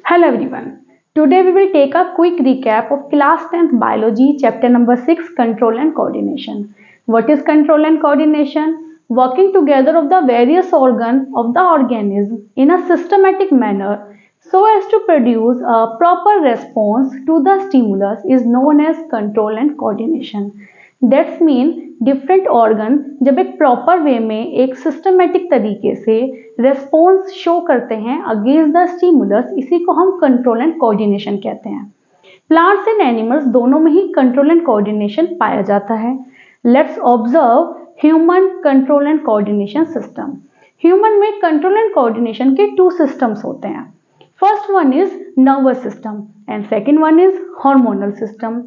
Hello everyone. Today we will take a quick recap of class 10th biology chapter number 6 control and coordination. What is control and coordination? Working together of the various organs of the organism in a systematic manner so as to produce a proper response to the stimulus is known as control and coordination. That's mean different organ जब एक proper way में एक systematic तरीके से response show करते हैं against the stimulus, इसी को हम कंट्रोल एंड कोऑर्डिनेशन कहते हैं. प्लांट्स एंड एनिमल्स दोनों में ही कंट्रोल एंड कोऑर्डिनेशन पाया जाता है. Let's observe human control and coordination system. Human में कंट्रोल एंड कोऑर्डिनेशन के टू सिस्टम्स होते हैं. First one is nervous system and second one is hormonal system.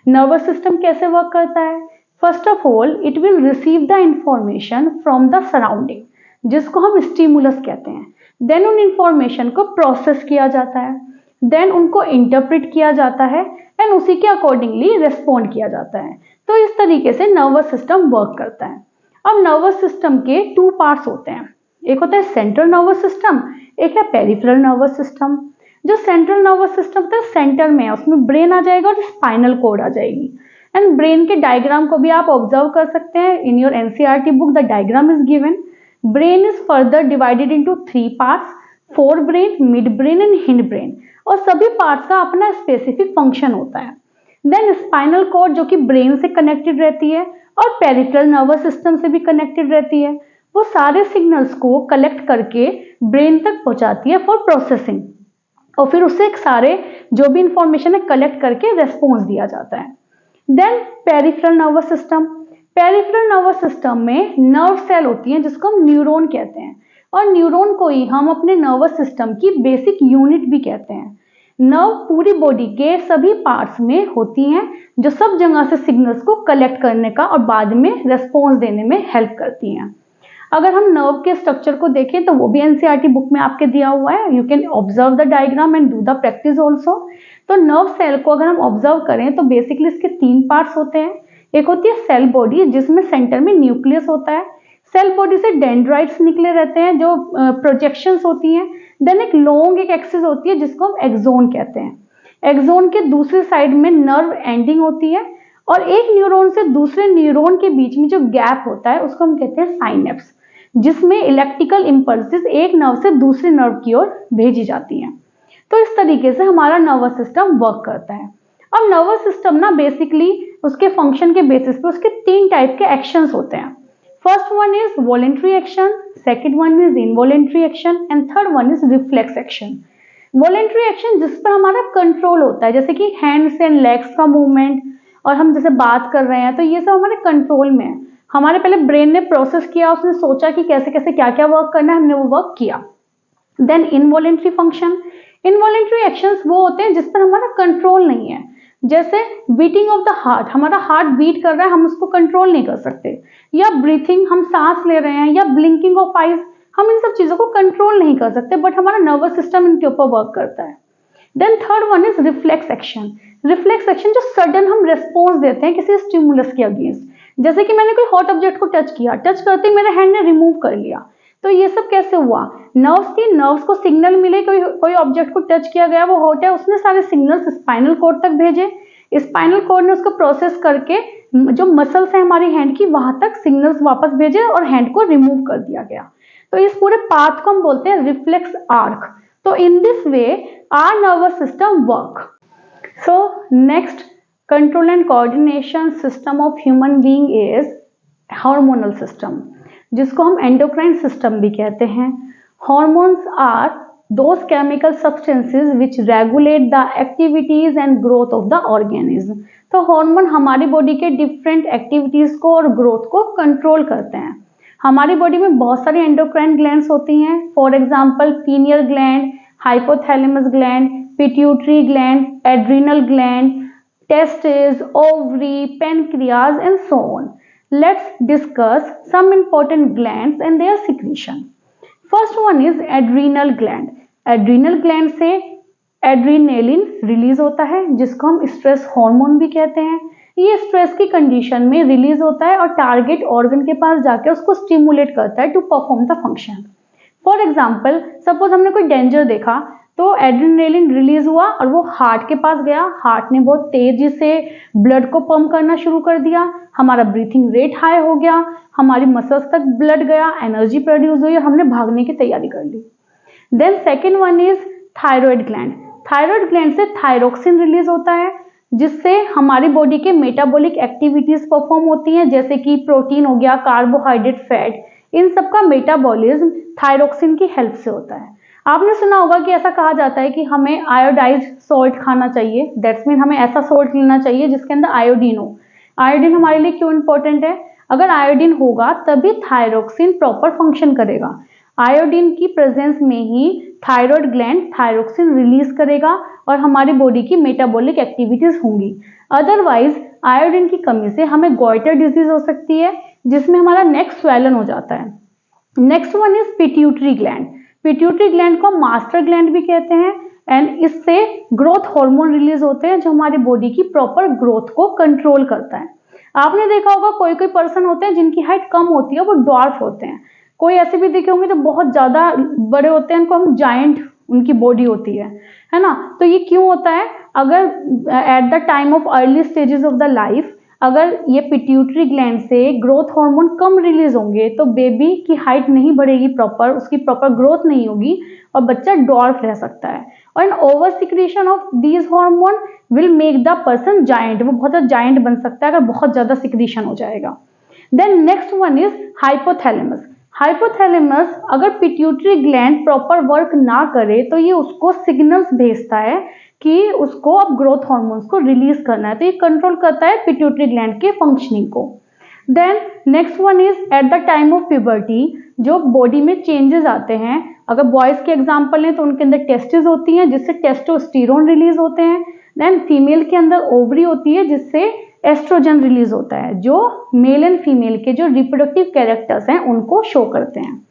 Nervous system कैसे वर्क करता है? First of all it will receive the information from the surrounding, जिसको हम stimulus कहते हैं. देन उन इंफॉर्मेशन को प्रोसेस किया जाता है, देन उनको इंटरप्रेट किया जाता है एंड उसी के अकॉर्डिंगली रेस्पॉन्ड किया जाता है. तो इस तरीके से नर्वस सिस्टम वर्क करता है. अब नर्वस सिस्टम के टू पार्ट्स होते हैं. एक होता है सेंट्रल नर्वस सिस्टम, एक है पेरिफेरल नर्वस सिस्टम. जो सेंट्रल नर्वस सिस्टम होता है सेंटर में है, उसमें ब्रेन आ जाएगा और स्पाइनल कोड आ जाएगी. एंड ब्रेन के डायग्राम को भी आप ऑब्जर्व कर सकते हैं. In your NCERT book the diagram is given. Brain is further divided into 3 parts, fore brain, mid brain and hind brain, और सभी पार्ट्स का अपना स्पेसिफिक फंक्शन होता है. देन स्पाइनल कॉर्ड जो कि ब्रेन से कनेक्टेड रहती है और पेरिफेरल नर्वस सिस्टम से भी कनेक्टेड रहती है, वो सारे सिग्नल्स को कलेक्ट करके ब्रेन तक पहुंचाती है फॉर प्रोसेसिंग, और फिर उससे सारे जो भी इंफॉर्मेशन है कलेक्ट करके रेस्पॉन्स दिया जाता है. Then peripheral nervous system. Peripheral nervous system में नर्व सेल होती हैं जिसको हम न्यूरॉन कहते हैं, और न्यूरॉन को ही हम अपने नर्वस सिस्टम की बेसिक यूनिट भी कहते हैं. नर्व पूरी बॉडी के सभी पार्ट्स में होती हैं जो सब जगह से सिग्नल्स को कलेक्ट करने का और बाद में रेस्पॉन्स देने में हेल्प करती हैं. अगर हम नर्व के स्ट्रक्चर को देखें तो वो भी एनसीईआरटी बुक में आपके दिया हुआ है. You can observe the diagram and do the practice also. तो नर्व सेल को अगर हम ऑब्जर्व करें तो बेसिकली इसके 3 पार्ट्स होते हैं. एक होती है सेल बॉडी जिसमें सेंटर में न्यूक्लियस होता है. सेल बॉडी से डेंड्राइट्स निकले रहते हैं जो प्रोजेक्शंस होती हैं. देन एक लॉन्ग एक एक्सिस होती है जिसको हम एक्सोन कहते हैं. एक्सोन के दूसरी साइड में नर्व एंडिंग होती है, और एक न्यूरॉन से दूसरे न्यूरॉन के बीच में जो गैप होता है उसको हम कहते हैं साइनेप्स, जिसमें इलेक्ट्रिकल इंपल्सेस एक नर्व से दूसरे नर्व की ओर भेजी जाती हैं. तो इस तरीके से हमारा नर्वस सिस्टम वर्क करता है. अब नर्वस सिस्टम ना बेसिकली उसके फंक्शन के बेसिस पे उसके 3 टाइप के एक्शंस होते हैं. First one is voluntary action, second one is involuntary action and third one is reflex action. Voluntary action जिस पर हमारा कंट्रोल होता है, जैसे कि हैंड्स एंड लेग्स का मूवमेंट, और हम जैसे बात कर रहे हैं तो ये सब हमारे कंट्रोल में है. हमारे पहले ब्रेन ने प्रोसेस किया, उसने सोचा कि कैसे कैसे क्या क्या वर्क करना है, हमने वो वर्क किया. Then involuntary function. Involuntary actions वो होते हैं जिस पर हमारा कंट्रोल नहीं है, जैसे बीटिंग ऑफ द हार्ट. हमारा हार्ट बीट कर रहा है, हम उसको कंट्रोल नहीं कर सकते. या ब्रीथिंग, हम सांस ले रहे हैं, या ब्लिंकिंग ऑफ आइज, हम इन सब चीजों को कंट्रोल नहीं कर सकते, बट हमारा नर्वस सिस्टम इनके ऊपर वर्क करता है. Then third one is reflex action. Reflex action जो सडन हम रेस्पॉन्स देते हैं किसी स्टिमुलस के अगेंस्ट, जैसे कि मैंने कोई हॉट ऑब्जेक्ट को टच किया, टच करते ही मेरे हैंड ने रिमूव कर लिया. तो ये सब कैसे हुआ? नर्व्स को सिग्नल मिले, कोई ऑब्जेक्ट को टच किया गया, वो हॉट है, उसने सारे सिग्नल्स स्पाइनल कॉर्ड तक भेजे. स्पाइनल कॉर्ड ने उसको प्रोसेस करके जो मसल्स है हमारी हैंड की, वहां तक सिग्नल्स वापस भेजे और हैंड को रिमूव कर दिया गया. तो इस पूरे पाथ को हम बोलते हैं रिफ्लेक्स आर्क. तो in this way our nervous system work. So next control and coordination system of human being is hormonal system, जिसको हम एंडोक्राइन सिस्टम भी कहते हैं. Hormones are those chemical substances which regulate the activities and growth of the organism. तो hormone हमारी body के different activities को और ग्रोथ को कंट्रोल करते हैं. हमारी बॉडी में बहुत सारी एंडोक्राइन ग्लैंड्स होती हैं. For example pineal gland, hypothalamus gland, pituitary gland, adrenal gland, testis, ovary, pancreas and so on. Let's discuss some important glands and their secretion. First one is adrenal gland. Adrenal gland से adrenaline release होता है, जिसको हम stress hormone भी कहते हैं. ये stress की कंडीशन में रिलीज होता है और टारगेट ऑर्गन के पास जाके उसको स्टिमुलेट करता है to perform the function. For example suppose हमने कोई डेंजर देखा, तो एड्रेनालिन रिलीज हुआ और वो हार्ट के पास गया, हार्ट ने बहुत तेजी से ब्लड को पंप करना शुरू कर दिया, हमारा ब्रीथिंग रेट हाई हो गया, हमारी मसल्स तक ब्लड गया, एनर्जी प्रोड्यूस हुई और हमने भागने की तैयारी कर ली। Then second one is thyroid gland. Thyroid gland से थायरोक्सिन रिलीज होता है, जिससे हमारी बॉडी के मेटाबॉलिक एक्टिविटीज परफॉर्म होती हैं, जैसे कि प्रोटीन हो गया, कार्बोहाइड्रेट, फैट, इन सब का मेटाबॉलिज्म थायरोक्सिन की हेल्प से होता है। आपने सुना होगा कि ऐसा कहा जाता है कि हमें आयोडाइज्ड सॉल्ट खाना चाहिए, दैट्स मीन हमें ऐसा सॉल्ट लेना चाहिए जिसके अंदर आयोडीन हो। आयोडीन हमारे लिए क्यों इंपॉर्टेंट है? अगर आयोडीन होगा तभी थायरोक्सिन प्रॉपर फंक्शन करेगा। आयोडीन की प्रेजेंस में ही थायराइड ग्लैंड थायरोक्सिन रिलीज करेगा और हमारी बॉडी की मेटाबॉलिक एक्टिविटीज होंगी। अदरवाइज आयोडीन की कमी से हमें गॉइटर डिजीज हो सकती है, जिसमें हमारा नेक स्वेलन हो जाता है। Next one is pituitary gland. Pituitary gland को मास्टर ग्लैंड भी कहते हैं एंड इससे ग्रोथ हार्मोन रिलीज होते हैं जो हमारी बॉडी की प्रॉपर ग्रोथ को कंट्रोल करता है। आपने देखा होगा कोई कोई पर्सन होते हैं जिनकी हाइट कम होती है, वो डॉर्फ होते हैं। कोई ऐसे भी देखे होंगे जो बहुत ज्यादा बड़े होते हैं, उनको हम जायंट उनकी बॉडी होती है ना। तो ये क्यों होता है? अगर eight the time of early stages of the life अगर ये पिट्यूटरी ग्लैंड से ग्रोथ हार्मोन कम रिलीज होंगे तो बेबी की हाइट नहीं बढ़ेगी प्रॉपर, उसकी प्रॉपर ग्रोथ नहीं होगी और बच्चा डॉर्फ रह सकता है। और over secretion of these hormone will make the person giant, वो बहुत ज्यादा जायंट बन सकता है अगर बहुत ज्यादा सिक्रीशन हो जाएगा। Then next one is hypothalamus. Hypothalamus अगर पिट्यूटरी ग्लैंड प्रॉपर वर्क ना करे तो ये उसको सिग्नल्स भेजता है कि उसको अब ग्रोथ हार्मोन्स को रिलीज करना है, तो ये कंट्रोल करता है पिट्यूटरी ग्लैंड के फंक्शनिंग को। Then next one is at the time of puberty, जो बॉडी में चेंजेस आते हैं। अगर बॉयज के एग्जांपल लें तो उनके अंदर टेस्टिस होती हैं जिससे टेस्टोस्टेरोन रिलीज होते हैं। देन फीमेल के अंदर ओवरी होती है जिससे एस्ट्रोजन रिलीज होता है, जो मेल एंड फीमेल के जो रिप्रोडक्टिव कैरेक्टर्स हैं उनको शो करते हैं।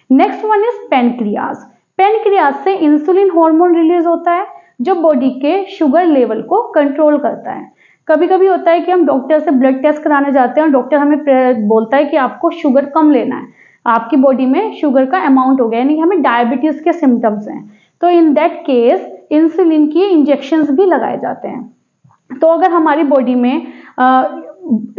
Next one is pancreas. Pancreas से इंसुलिन हार्मोन रिलीज होता है जो बॉडी के शुगर लेवल को कंट्रोल करता है। कभी कभी होता है कि हम डॉक्टर से ब्लड टेस्ट कराने जाते हैं और डॉक्टर हमें बोलता है कि आपको शुगर कम लेना है, आपकी बॉडी में शुगर का अमाउंट हो गया, यानी हमें डायबिटीज के सिम्टम्स हैं, तो इन दैट केस इंसुलिन की इंजेक्शंस भी लगाए जाते हैं। तो अगर हमारी बॉडी में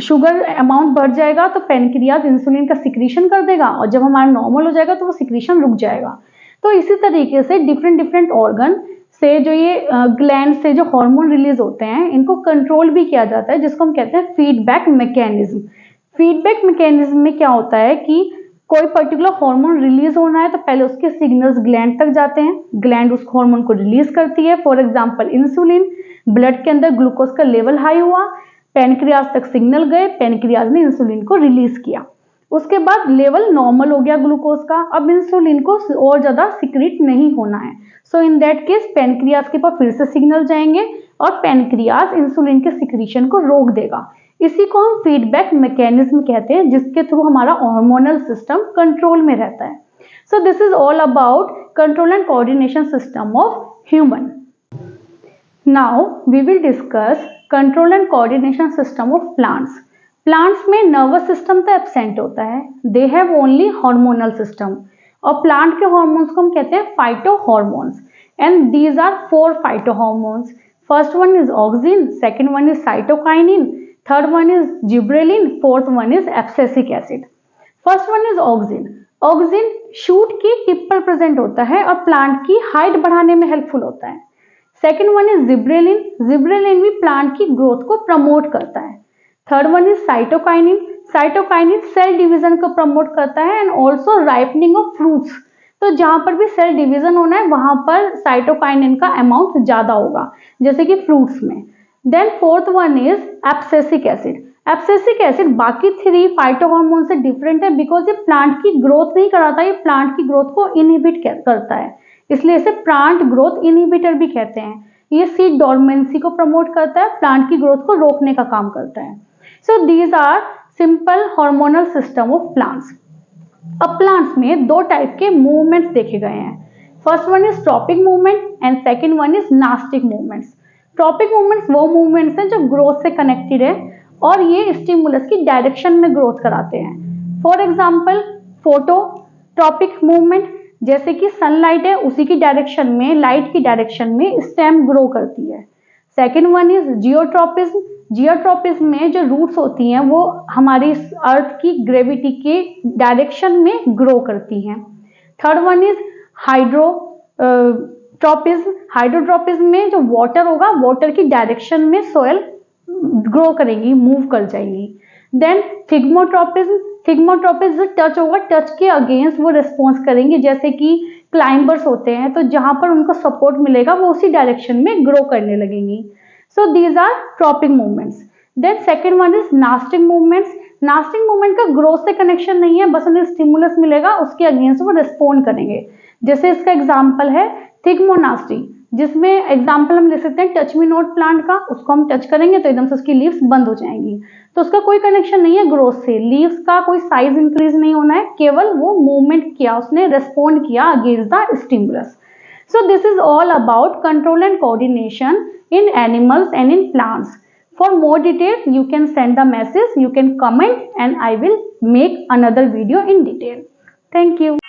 शुगर अमाउंट बढ़ जाएगा तो पेनक्रियाज इंसुलिन का सिक्रीशन कर देगा और जब हमारा नॉर्मल हो जाएगा तो वो सिक्रीशन रुक जाएगा। तो इसी तरीके से डिफरेंट डिफरेंट ऑर्गन से जो ये ग्लैंड से जो हार्मोन रिलीज होते हैं इनको कंट्रोल भी किया जाता है, जिसको हम कहते हैं फीडबैक मैकेनिज्म। फीडबैक मैकेनिज्म में क्या होता है कि कोई पर्टिकुलर हार्मोन रिलीज होना है तो पहले उसके सिग्नल्स ग्लैंड तक जाते हैं, ग्लैंड उस हार्मोन को रिलीज करती है। फॉर एग्जांपल इंसुलिन, ब्लड के अंदर ग्लूकोज का लेवल हाई हुआ, पेनक्रियाज तक सिग्नल गए, पेनक्रियाज ने इंसुलिन को रिलीज किया, उसके बाद लेवल नॉर्मल हो गया ग्लूकोज का, अब इंसुलिन को और ज्यादा सिक्रीट नहीं होना है। सो इन दैट केस पेनक्रियाज के पास फिर से सिग्नल जाएंगे और पेनक्रियाज इंसुलिन के सिक्रीशन को रोक देगा। इसी को हम फीडबैक मैकेनिज्म कहते हैं, जिसके थ्रू हमारा हार्मोनल सिस्टम कंट्रोल में रहता है। So this is all about control and coordination system of human. Now we will discuss control and coordination system of plants. Plants में नर्वस सिस्टम तो एब्सेंट होता है, they have only hormonal system, और plant के hormones को हम कहते हैं phyto hormones and these are 4 phyto hormones. First one is auxin, second one is cytokinin, third one is gibberellin, fourth one is abscisic acid. First one is auxin. Auxin shoot की tip पर present होता है और plant की height बढ़ाने में helpful होता है। Second one is gibberellin, gibberellin भी प्लांट की ग्रोथ को प्रमोट करता है। Third one is cytokinin, cytokinin cell division को प्रमोट करता है and also ripening of fruits, तो जहां पर भी सेल डिवीजन होना है वहां पर साइटोकाइनिन का अमाउंट ज्यादा होगा, जैसे कि फ्रूट्स में। Then fourth one is abscisic acid. Abscisic acid बाकी 3 फाइटो हार्मोन से डिफरेंट है बिकॉज ये प्लांट की ग्रोथ नहीं कराता, ये प्लांट की ग्रोथ को इनहिबिट करता है, इसलिए इसे प्लांट ग्रोथ इनहिबिटर भी कहते हैं। ये सीड डॉर्मेंसी को प्रमोट करता है, प्लांट की ग्रोथ को रोकने का काम करता है। So these are simple hormonal system of plants. अब प्लांट्स में 2 टाइप के मूवमेंट्स देखे गए हैं। First one is tropic movement and second one is nastic movements. Tropic movements वो मूवमेंट्स हैं जो ग्रोथ से कनेक्टेड है और ये स्टिमुलस की डायरेक्शन में ग्रोथ कराते हैं। फॉर एग्जाम्पल फोटोट्रॉपिक मूवमेंट, जैसे कि सनलाइट है उसी की डायरेक्शन में, लाइट की डायरेक्शन में स्टेम ग्रो करती है। Second one is geotropism. Geotropism में जो रूट्स होती हैं वो हमारी अर्थ की ग्रेविटी के डायरेक्शन में ग्रो करती हैं। Third one is hydrotropism. Hydrotropism में जो वाटर होगा, वाटर की डायरेक्शन में सॉइल ग्रो करेगी, मूव कर जाएगी। Then thigmotropism. थिग्मोट्रॉपिज्म टच होगा, टच के अगेंस्ट वो रिस्पॉन्स करेंगे, जैसे कि क्लाइंबर्स होते हैं तो जहां पर उनको सपोर्ट मिलेगा वो उसी डायरेक्शन में ग्रो करने लगेंगी। So these are tropic movements. Then second one is nastic movements. Nastic movement का ग्रोथ से कनेक्शन नहीं है, बस उन्हें स्टिमुलस मिलेगा, उसके अगेंस्ट वो रिस्पॉन्ड करेंगे। जैसे इसका एग्जाम्पल है थिग्मोनास्टी, जिसमें एग्जाम्पल हम ले सकते हैं टच मी नॉट प्लांट का। उसको हम टच करेंगे तो एकदम से उसकी लीव्स बंद हो जाएंगी, तो उसका कोई कनेक्शन नहीं है ग्रोथ से। लीव्स का कोई साइज इंक्रीज नहीं होना है, केवल वो मूवमेंट किया, उसने रेस्पॉन्ड किया against the stimulus. So this is all about control and coordination in animals and in plants. For more details, you can send the message, you can comment, and I will make another video in detail. Thank you.